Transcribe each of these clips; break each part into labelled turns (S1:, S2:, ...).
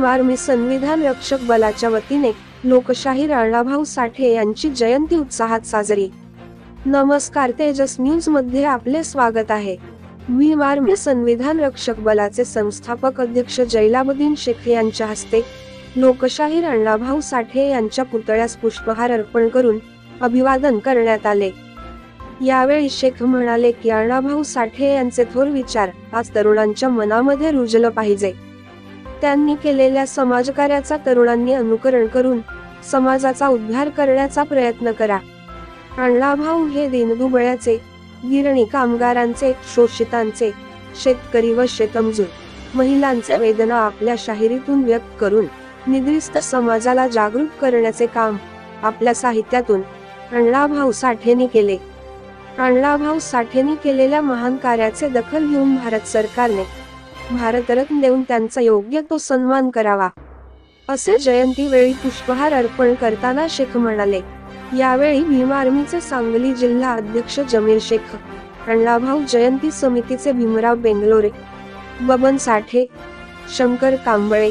S1: Army संविधान रक्षक बलाच्या वतीने लोकशाहीर अण्णाभाऊ साठे यांची जयंती उत्साहात साजरी। नमस्कार, तेजस न्यूज मध्ये आपले स्वागत आहे। आर्मी संविधान रक्षक बलाचे संस्थापक अध्यक्ष जैलाबुद्दीन शेख यांच्या हस्ते लोकशाहीर अण्णाभाऊ साठे यांच्या पुतळ्यास पुष्पहार अर्पण करून अभिवादन करण्यात आले। यावेळी शेख म्हणाले की अण्णाभाऊ साठे यांचे थोर विचार आज तरुणांच्या मनामध्ये रुजलं पाहिजे। त्यांनी केलेल्या समाजकार्याचा तरुणांनी अनुकरण करून समाजाचा उद्धार करण्याचा प्रयत्न करा। अण्णाभाऊ हे दीनदुबळ्याचे, गिरणी कामगारांचे, शोषितांचे, शेतकरी व शेतमजूर महिलांचे वेदना आपल्या शाहिरीतून व्यक्त करून निद्रिस्त समाजाला जागृत करण्याचे काम आपल्या साहित्यातून अण्णाभाऊ साठेंनी केले। अण्णाभाऊ साठेंनी केलेल्या महान कार्याचे दखल घेऊन भारत सरकारने भारतरत्न देऊन त्यांचा योग्य तो सन्मान करावा, असे जयंती वेळी पुष्पहार अर्पण करताना शेख म्हणाले। यावेळी भीम आर्मीचे सांगली जिल्हा अध्यक्ष जमीर शेख, अण्णाभाऊ जयंती समितीचे भीमराव बेंगलोरे, बबन साठे, शंकर कांबळे,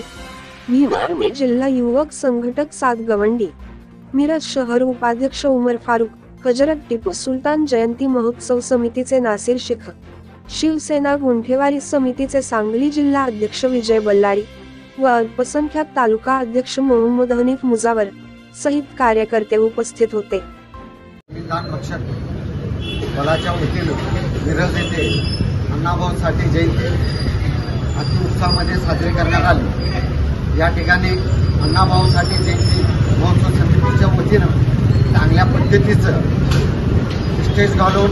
S1: भीम आर्मी जिल्हा युवक संघटक साद गवंडी, मिरज शहर उपाध्यक्ष उमर फारुक, हजरत टिपू सुलतान जयंती महोत्सव समितीचे नासिर शेख, शिवसेना गुंठेवारी समितीचे सांगली जिल्हा अध्यक्ष विजय बल्लारी व अल्पसंख्याक तालुका अध्यक्ष मोहम्मद हनीफ मुजावर सहित कार्यकर्ते उपस्थित होते।
S2: संविधान रक्षक बलाच्या वतीने मिरज येथे अण्णाभाऊ साठे जयंती अति उत्साहामध्ये साजरी करण्यात आली। या ठिकाणी अण्णाभाऊ साठे जयंती महोत्सव समितीच्या वतीनं चांगल्या पद्धतीचं स्टेज घालून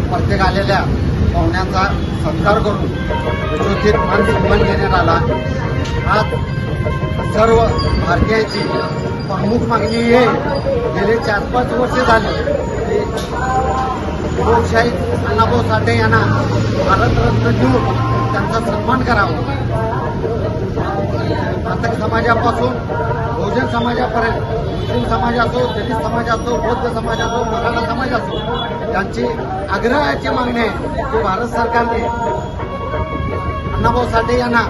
S2: प्रत्येक आलेल्या पाहुण्यांचा सत्कार करून यशोचित मान सन्मान देण्यात आला। आज सर्व भारतीयांची प्रमुख मागणी आहे, गेले 4-5 वर्षे झाली की लोकशाही अण्णाभाऊ साठे यांना भारतरत्न देऊन त्यांचा सन्मान करावा। प्रत्येक समाजापासून बहुजन समाजापर्यंत, मुस्लिम समाज असो, दलित समाज असो, बौद्ध समाज असो, मराठा समाज असो, त्यांची आग्रहाची मागणी आहे की भारत सरकारने अण्णाभाऊ साठे यांना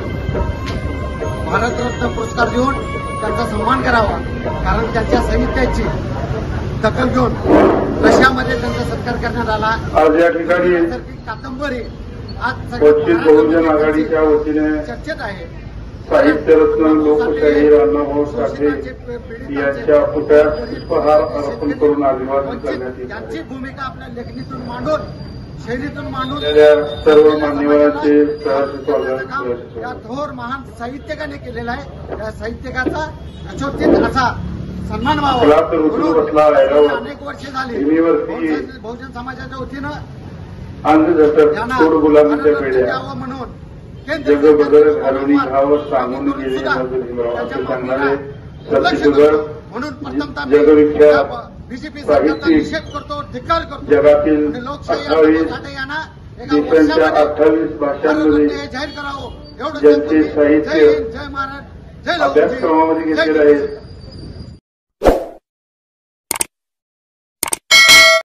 S2: भारतरत्न पुरस्कार देऊन त्यांचा सन्मान करावा। कारण त्यांच्या साहित्याची दखल घेऊन रशियामध्ये त्यांचा सत्कार करण्यात आला।
S3: आज या ठिकाणी
S2: कादंबरी आज
S3: वंचित बहुजन आघाडीच्या वतीने
S2: चर्चेत आहे।
S3: साहित्यरत्न लोकशाहीर अण्णाभाऊ साठे यांच्या पुतळ्यास पुष्पहार अर्पण करून अभिवादन करण्यात येत
S2: त्यांची भूमिका आपल्या लेखणीतून मांडून, शैलीतून मांडून
S3: सर्व मान्यवरांचे सहर्ष स्वागत।
S2: या थोर महान साहित्यकाने केलेला आहे। या साहित्यकाचा यशोचित असा सन्मान व्हावा। अनेक वर्षे झाली बहुजन समाजाच्या वतीनं
S3: गुलामीच्या पेढ्या
S2: म्हणून
S3: जगबदल घालून घावर सांगून गेले असे सांगणारे सत्यशुगर जगविख्यात साहित्यिक, जगातील 28 देशांच्या 28 भाषांमध्ये ज्यांचे साहित्य अभ्यासक्रमामध्ये घेतलेले आहे